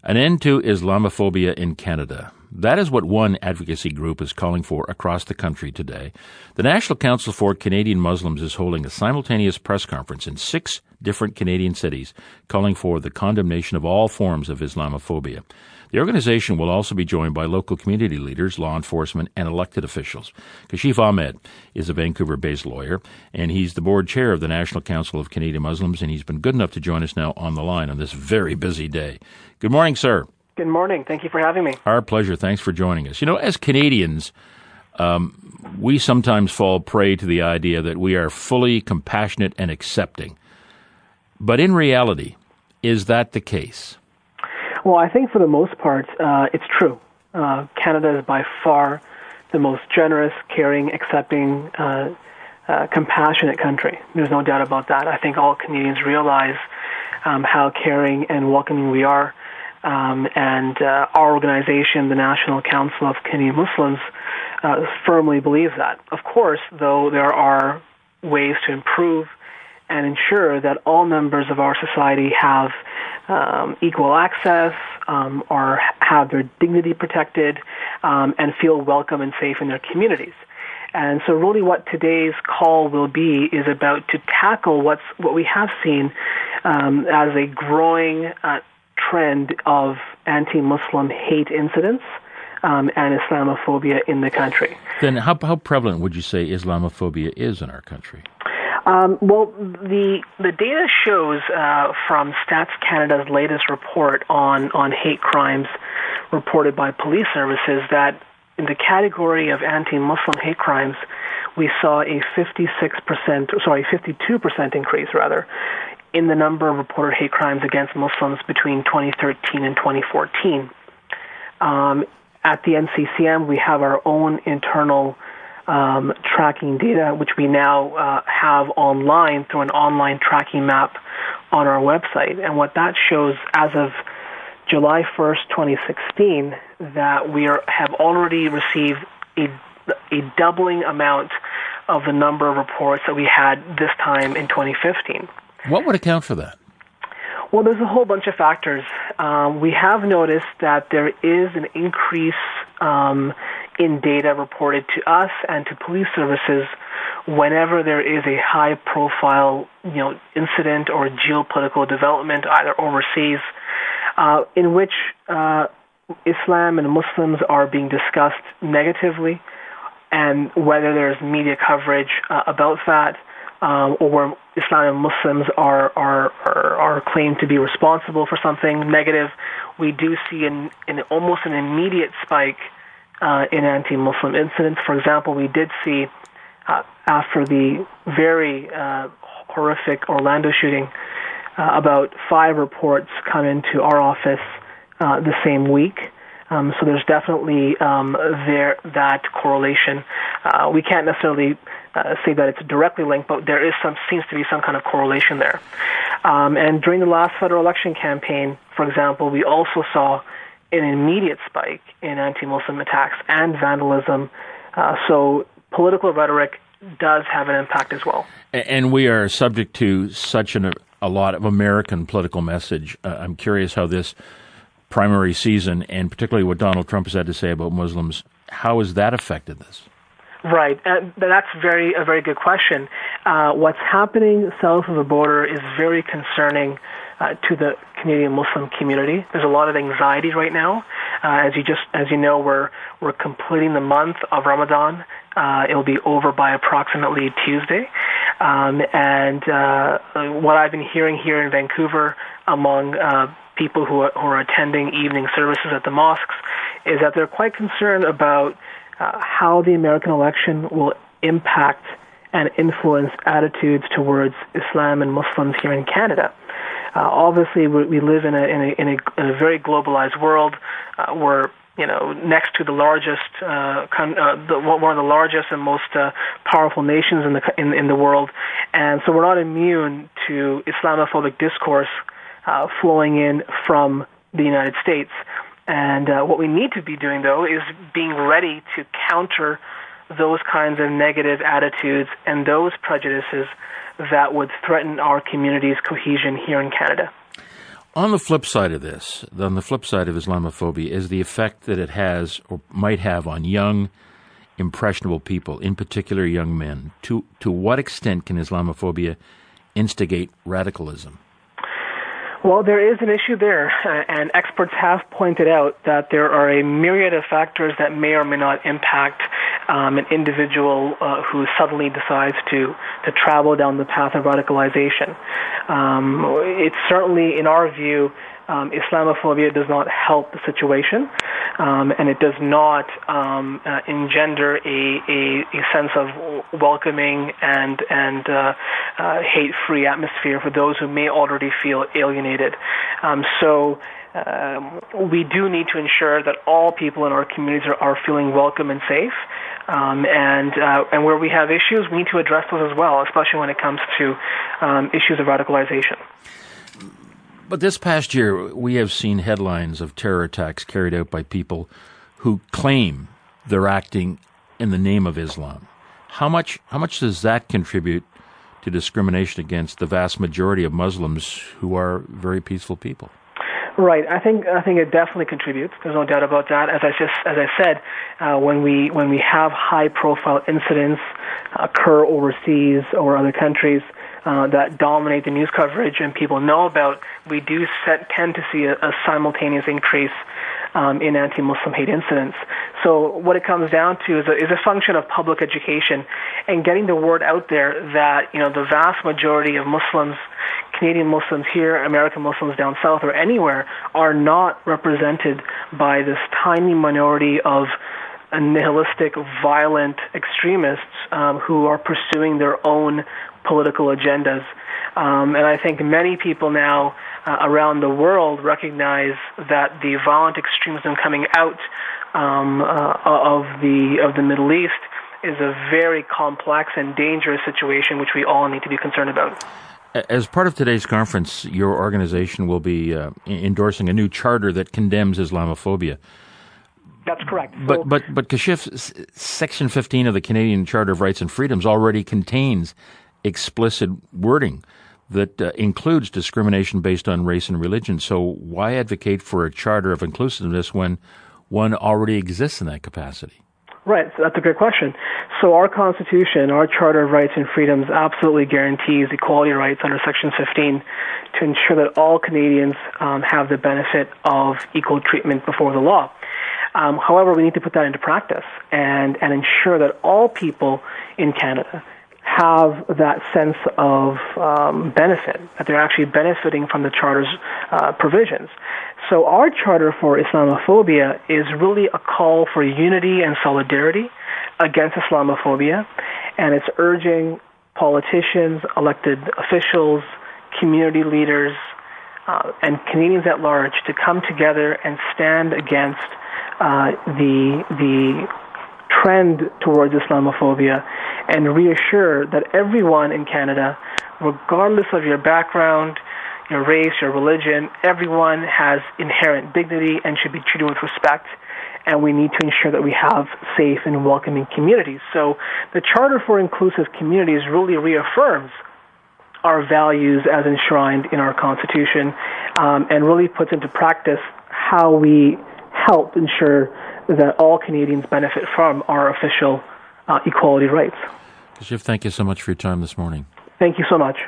An end to Islamophobia in Canada. That is what one advocacy group is calling for across the country today. The National Council for Canadian Muslims is holding a simultaneous press conference in 6 different Canadian cities calling for the condemnation of all forms of Islamophobia. The organization will also be joined by local community leaders, law enforcement, and elected officials. Kashif Ahmed is a Vancouver-based lawyer, and he's the board chair of the National Council of Canadian Muslims, and he's been good enough to join us now on the line on this very busy day. Good morning, sir. Good morning. Thank you for having me. Our pleasure. Thanks for joining us. You know, as Canadians, we sometimes fall prey to the idea that we are fully compassionate and accepting. But in reality, is that the case? Well, I think for the most part, it's true. Canada is by far the most generous, caring, accepting, compassionate country. There's no doubt about that. I think all Canadians realize how caring and welcoming we are. And our organization, the National Council of Canadian Muslims, firmly believes that. Of course, though, there are ways to improve and ensure that all members of our society have equal access or have their dignity protected and feel welcome and safe in their communities. And so really what today's call will be is about to tackle what we have seen as a growing trend of anti-Muslim hate incidents and Islamophobia in the country. Then how prevalent would you say Islamophobia is in our country? Well, the data shows from Stats Canada's latest report on hate crimes reported by police services that in the category of anti-Muslim hate crimes, we saw a 52% increase in the number of reported hate crimes against Muslims between 2013 and 2014. At the NCCM, we have our own internal tracking data, which we now have online through an online tracking map on our website. And what that shows as of July 1st, 2016, that we have already received a doubling amount of the number of reports that we had this time in 2015. What would account for that? Well, there's a whole bunch of factors. We have noticed that there is an increase in data reported to us and to police services whenever there is a high-profile, incident or geopolitical development, either overseas, in which Islam and Muslims are being discussed negatively, and whether there's media coverage about that, or where Islam and Muslims are claimed to be responsible for something negative, we do see almost an immediate spike in anti-Muslim incidents. For example, we did see after the very horrific Orlando shooting, about 5 reports come into our office the same week. So there's definitely that correlation. We can't necessarily say that it's directly linked, but there seems to be some kind of correlation there. And during the last federal election campaign, for example, we also saw an immediate spike in anti-Muslim attacks and vandalism. So political rhetoric does have an impact as well. And we are subject to such a lot of American political message. I'm curious how this primary season, and particularly what Donald Trump has had to say about Muslims, how has that affected this? Right. That's a very good question. What's happening south of the border is very concerning to the Canadian Muslim community. There's a lot of anxiety right now. As you know, we're completing the month of Ramadan. It'll be over by approximately Tuesday. And what I've been hearing here in Vancouver among people who are attending evening services at the mosques is that they're quite concerned about how the American election will impact and influence attitudes towards Islam and Muslims here in Canada. Obviously, we live in a very globalized world. We're next to the largest, one of the largest and most powerful nations in the world, and so we're not immune to Islamophobic discourse flowing in from the United States. And what we need to be doing, though, is being ready to counter those kinds of negative attitudes and those prejudices that would threaten our community's cohesion here in Canada. On the flip side of this, on the flip side of Islamophobia, is the effect that it has or might have on young, impressionable people, in particular young men. To what extent can Islamophobia instigate radicalism? Well, there is an issue there, and experts have pointed out that there are a myriad of factors that may or may not impact an individual who suddenly decides to travel down the path of radicalization. It's certainly, in our view, Islamophobia does not help the situation, and it does not engender a sense of welcoming and hate-free atmosphere for those who may already feel alienated. So we do need to ensure that all people in our communities are feeling welcome and safe. And where we have issues, we need to address those as well, especially when it comes to issues of radicalization. But this past year, we have seen headlines of terror attacks carried out by people who claim they're acting in the name of Islam. How much does that contribute to discrimination against the vast majority of Muslims who are very peaceful people? Right. I think it definitely contributes. There's no doubt about that. As I said, when we have high-profile incidents occur overseas or other countries that dominate the news coverage and people know about, we do tend to see a simultaneous increase in anti-Muslim hate incidents. So what it comes down to is a function of public education and getting the word out there that the vast majority of Muslims, Canadian Muslims here, American Muslims down south, or anywhere, are not represented by this tiny minority of nihilistic, violent extremists who are pursuing their own political agendas. And I think many people now around the world recognize that the violent extremism coming out of the Middle East is a very complex and dangerous situation which we all need to be concerned about. As part of today's conference, your organization will be endorsing a new charter that condemns Islamophobia. That's correct. But Kashif, Section 15 of the Canadian Charter of Rights and Freedoms already contains explicit wording that includes discrimination based on race and religion. So why advocate for a charter of inclusiveness when one already exists in that capacity? Right, so that's a great question. So our Constitution, our Charter of Rights and Freedoms, absolutely guarantees equality rights under Section 15 to ensure that all Canadians have the benefit of equal treatment before the law. However, we need to put that into practice and ensure that all people in Canada have that sense of benefit, that they're actually benefiting from the Charter's provisions. So our Charter for Islamophobia is really a call for unity and solidarity against Islamophobia, and it's urging politicians, elected officials, community leaders, and Canadians at large to come together and stand against the trend towards Islamophobia and reassure that everyone in Canada, regardless of your background, your race, your religion, everyone has inherent dignity and should be treated with respect, and we need to ensure that we have safe and welcoming communities. So the Charter for Inclusive Communities really reaffirms our values as enshrined in our Constitution and really puts into practice how we help ensure that all Canadians benefit from our official equality rights. Kashif, thank you so much for your time this morning. Thank you so much.